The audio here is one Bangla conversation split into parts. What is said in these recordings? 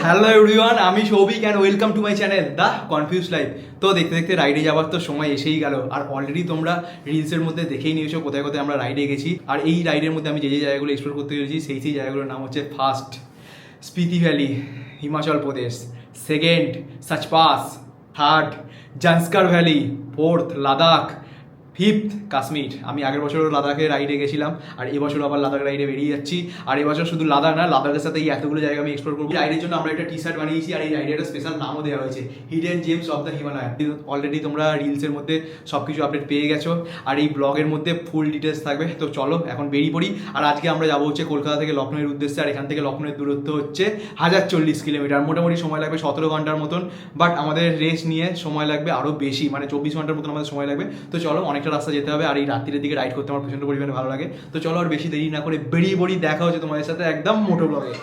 হ্যালো এভরিওয়ান, আমি Souvik and welcome to my channel the confuse life. তো দেখতে দেখতে রাইডে যাওয়ার তো সময় এসেই গেল, আর অলরেডি তোমরা রিলসের মধ্যে দেখেই নিয়েছো কোথায় কোথায় আমরা রাইডে গেছি। আর এই রাইডের মধ্যে আমি যে যে জায়গাগুলো এক্সপ্লোর করতে পেরেছি সেই জায়গাগুলোর নাম হচ্ছে: first Spiti valley, Himachal Pradesh; second Sach Pass; third Zanskar valley; fourth Ladakh; fifth Kashmir. আমি আগের বছরও লাদাখে রাইডে গেছিলাম, আর এবছর আবার লাদাখ রাইডে বেরিয়ে যাচ্ছি। আর এবছর শুধু লাদাখ না, লাদাখের সাথে এই এতগুলো জায়গা আমি এক্সপ্লোর করবো। রাইডের জন্য আমরা একটা টি শার্ট বানিয়েছি, আর এই রাইডের একটা স্পেশাল নামও দেওয়া হয়েছে, hidden James of the Himalayan. Already তোমরা রিলসের মধ্যে সব কিছু আপডেট পেয়ে গেছো, আর এই ব্লগের মধ্যে ফুল ডিটেলস থাকবে। তো চলো এখন বেরিয়ে পড়ি। আর আজকে আমরা যাবো হচ্ছে কলকাতা থেকে লখনউয়ের উদ্দেশ্যে, আর এখান থেকে লখনউয়ের দূরত্ব হচ্ছে 1040 কিলোমিটার। মোটামুটি সময় লাগবে 17 ঘন্টার মতন, বাট আমাদের রেস নিয়ে সময় লাগবে আরও বেশি, মানে 24 ঘন্টার মতন আমাদের সময় লাগবে। তো চলো, অনেকটা রাস্তা যেতে হবে, আর এই রাত্রির দিকে রাইড করতে আমার প্রচণ্ড পরিমাণে ভালো লাগে। তো চলো আর বেশি দেরি না করে বেরিয়ে পড়ি। দেখা হচ্ছে তোমাদের সাথে একদম মোটো ব্লগে।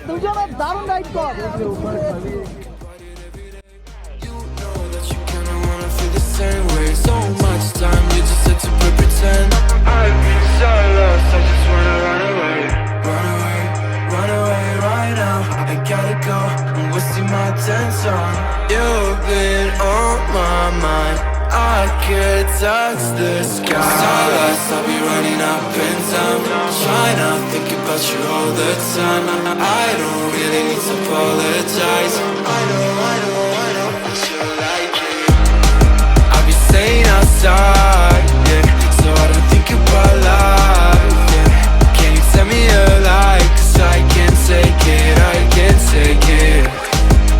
দুজনের দারুণ রাইড কর। Same way, so much time, you just had to pretend. I've been so lost, I just wanna run away. Run away, run away right now. I gotta go, I'm wasting my attention. You've been on my mind, I could touch the sky. So lost, I'll be running up and down, trying to think about you all the time. I don't really need to apologize. I know that you like it. Staying outside, yeah, so I don't think about life, yeah. Can you tell me a lie, 'cause I can't take it, I can't take it.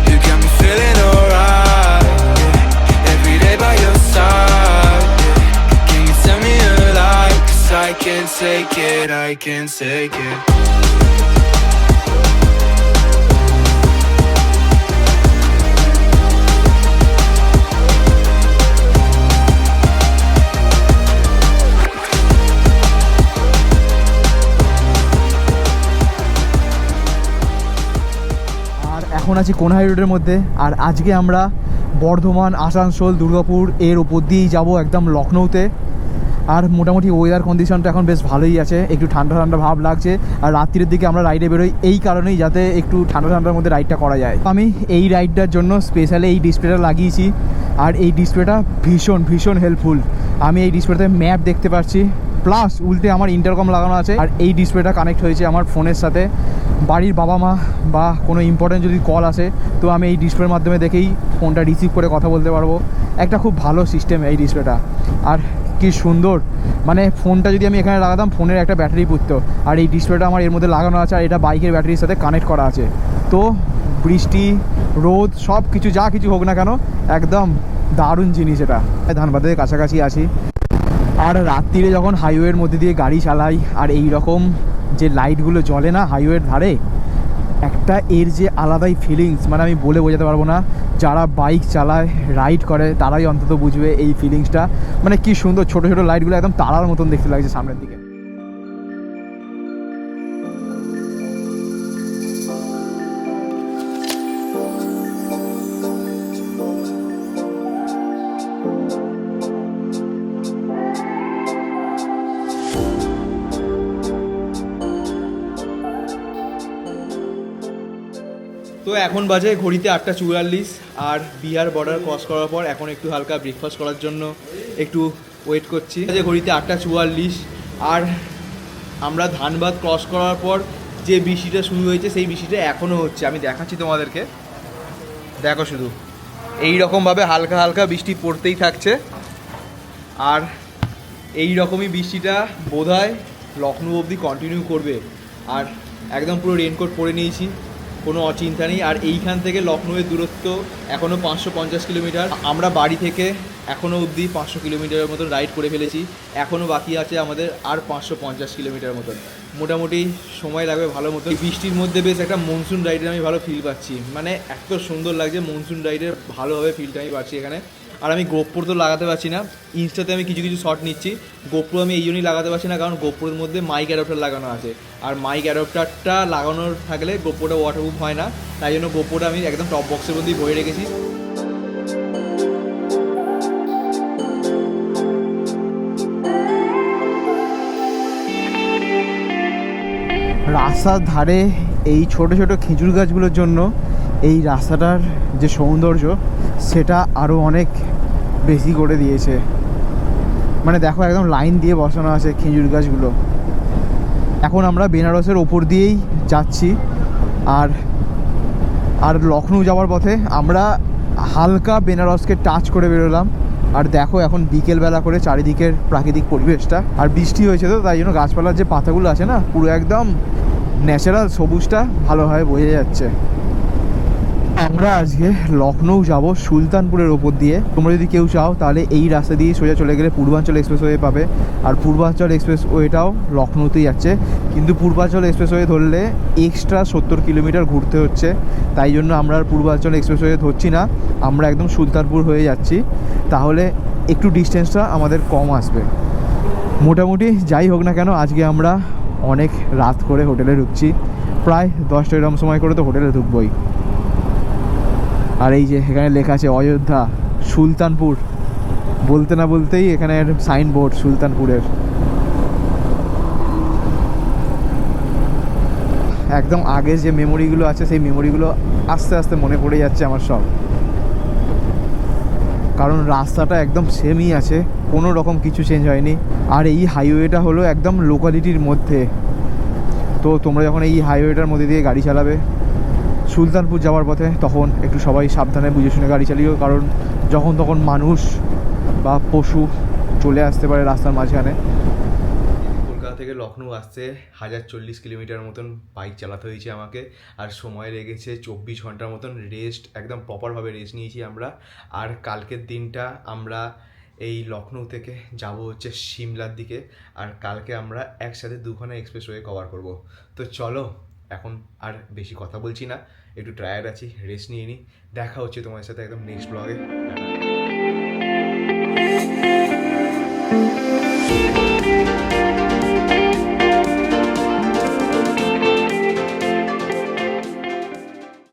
You got me feeling alright, yeah. Every day by your side, yeah. Can you tell me a lie, 'cause I can't take it, I can't take it. এখন আছি কোনহাই রোডের মধ্যে, আর আজকে আমরা বর্ধমান, আসানসোল, দুর্গাপুর এর ওপর দিয়েই যাব একদম লখনউতে। আর মোটামুটি ওয়েদার কন্ডিশনটা এখন বেশ ভালোই আছে, একটু ঠান্ডা ঠান্ডা ভাব লাগছে। আর রাত্রির দিকে আমরা রাইডে বেরোই এই কারণেই, যাতে একটু ঠান্ডা ঠান্ডার মধ্যে রাইডটা করা যায়। আমি এই রাইডটার জন্য স্পেশালি এই ডিসপ্লেটা লাগিয়েছি, আর এই ডিসপ্লেটা ভীষণ ভীষণ হেল্পফুল। আমি এই ডিসপ্লেতে ম্যাপ দেখতে পাচ্ছি, প্লাস উল্টে আমার ইন্টারকম লাগানো আছে, আর এই ডিসপ্লেটা কানেক্ট হয়েছে আমার ফোনের সাথে। বাড়ির বাবা মা বা কোনো ইম্পর্টেন্ট যদি কল আসে, তো আমি এই ডিসপ্লের মাধ্যমে দেখেই ফোনটা রিসিভ করে কথা বলতে পারবো। একটা খুব ভালো সিস্টেম এই ডিসপ্লেটা, আর কি সুন্দর। মানে ফোনটা যদি আমি এখানে লাগাতাম, ফোনের একটা ব্যাটারি পুড়তো, আর এই ডিসপ্লেটা আমার এর মধ্যে লাগানো আছে, আর এটা বাইকের ব্যাটারির সাথে কানেক্ট করা আছে। তো বৃষ্টি, রোদ, সব কিছু যা কিছু হোক না কেন, একদম দারুণ জিনিস এটা। ধানবাদের কাছাকাছি আছি, আর রাত্রিরে যখন হাইওয়ের মধ্যে দিয়ে গাড়ি চালাই, আর এই রকম যে লাইটগুলো জ্বলে না হাইওয়ের ধারে, একটা এর যে আলাদাই ফিলিংস, মানে আমি বলে বোঝাতে পারবো না। যারা বাইক চালায়, রাইড করে, তারাই অন্তত বুঝবে এই ফিলিংসটা। মানে কি সুন্দর, ছোটো ছোটো লাইটগুলো একদম তারার মতন দেখতে লাগছে সামনের দিকে। তো এখন বাজে ঘড়িতে 8:44, আর বিহার বর্ডার ক্রস করার পর এখন একটু হালকা ব্রেকফাস্ট করার জন্য একটু ওয়েট করছি। ঘড়িতে 8:44, আর আমরা ধানবাদ ক্রস করার পর যে বৃষ্টিটা শুরু হয়েছে সেই বৃষ্টিটা এখনও হচ্ছে। আমি দেখাচ্ছি তোমাদেরকে, দেখো শুধু এই রকমভাবে হালকা হালকা বৃষ্টি পড়তেই থাকছে। আর এই রকমই বৃষ্টিটা বোধহয় লখনউ অবধি কন্টিনিউ করবে। আর একদম পুরো রেনকোট পরে নিয়েছি, কোনো অচিন্তা নেই। আর এইখান থেকে লখনউয়ের দূরত্ব এখনও 550 কিলোমিটার। আমরা বাড়ি থেকে এখনও অবধি 500 কিলোমিটারের মতন রাইড করে ফেলেছি, এখনও বাকি আছে আমাদের আর 550 কিলোমিটার মতন। মোটামুটি সময় লাগবে ভালো মতো। এই বৃষ্টির মধ্যে বেশ একটা মনসুন রাইডের আমি ভালো ফিল পাচ্ছি, মানে এত সুন্দর লাগছে মনসুন রাইডের ভালোভাবে ফিলটা আমি পাচ্ছি এখানে। আর আমি গোপ্রো তো লাগাতে পারছি না, ইনস্টাতে আমি কিছু কিছু শট নিচ্ছি। গোপ্রো আমি এই জন্যই লাগাতে পারছি না কারণ গোপ্রোর মধ্যে মাইক অ্যাডাপ্টার লাগানো আছে, আর মাইক অ্যাডাপ্টারটা লাগানোর থাকলে গোপ্রোটা ওয়াটারপ্রুফ হয় না, তাই জন্য গোপ্রোটা আমি একদম টপ বক্সের মধ্যেই ভরে রেখেছি। রাস্তার ধারে এই ছোট ছোট খেজুর গাছগুলোর জন্য এই রাস্তাটার যে সৌন্দর্য সেটা আরও অনেক বেশি করে দিয়েছে। মানে দেখো একদম লাইন দিয়ে বসানো আছে খেজুর গাছগুলো। এখন আমরা বেনারসের ওপর দিয়েই যাচ্ছি, আর লখনৌ যাওয়ার পথে আমরা হালকা বেনারসকে টাচ করে বেরোলাম। আর দেখো এখন বিকেলবেলা করে চারিদিকের প্রাকৃতিক পরিবেশটা, আর বৃষ্টি হয়েছে তো তাই জন্য গাছপালার যে পাতাগুলো আছে না পুরো একদম ন্যাচারাল সবুজটা ভালোভাবে বোঝা যাচ্ছে। আমরা আজকে লখনৌ যাব সুলতানপুরের ওপর দিয়ে। তোমরা যদি কেউ চাও তাহলে এই রাস্তা দিয়ে সোজা চলে গেলে পূর্বাঞ্চল এক্সপ্রেসওয়ে পাবে, আর পূর্বাঞ্চল এক্সপ্রেসওয়েটাও লখনৌতেই যাচ্ছে। কিন্তু পূর্বাঞ্চল এক্সপ্রেসওয়ে ধরলে এক্সট্রা 70 কিলোমিটার ঘুরতে হচ্ছে, তাই জন্য আমরা আর পূর্বাঞ্চল এক্সপ্রেসওয়ে ধরছি না, আমরা একদম সুলতানপুর হয়ে যাচ্ছি। তাহলে একটু ডিস্টেন্সটা আমাদের কম আসবে। মোটামুটি যাই হোক না কেন আজকে আমরা অনেক রাত করে হোটেলে ঢুকছি, প্রায় 10টা এরকম সময় করে তো হোটেলে ঢুকবই। আর এই যে এখানে লেখা আছে অযোধ্যা সুলতানপুর, বলতে না বলতেই এখানে সাইনবোর্ড সুলতানপুরের। একদম আগের যে মেমোরিগুলো আছে সেই মেমোরিগুলো আস্তে আস্তে মনে পড়ে যাচ্ছে আমার সব, কারণ রাস্তাটা একদম সেমই আছে, কোনো রকম কিছু চেঞ্জ হয়নি। আর এই হাইওয়েটা হলো একদম লোকালিটির মধ্যে, তো তোমরা যখন এই হাইওয়েটার মধ্যে দিয়ে গাড়ি চালাবে সুলতানপুর যাওয়ার পথে তখন একটু সবাই সাবধানে বুঝে শুনে গাড়ি চালিও, কারণ যখন তখন মানুষ বা পশু চলে আসতে পারে রাস্তার মাঝখানে। কলকাতা থেকে লখনৌ আসতে 1040 কিলোমিটার মতন বাইক চালাতে হয়েছে আমাকে, আর সময় লেগেছে 24 ঘন্টার মতন। রেস্ট একদম প্রপারভাবে রেস্ট নিয়েছি আমরা। আর কালকের দিনটা আমরা এই লখনৌ থেকে যাব হচ্ছে সিমলার দিকে, আর কালকে আমরা একসাথে 2খানা এক্সপ্রেসওয়ে কভার করব। তো চলো এখন আর বেশি কথা বলছি না, একটু টায়ার্ড আছি, রেস্ট নিয়ে নিই। দেখা হচ্ছে তোমার সাথে একদম নেক্সট ব্লগে।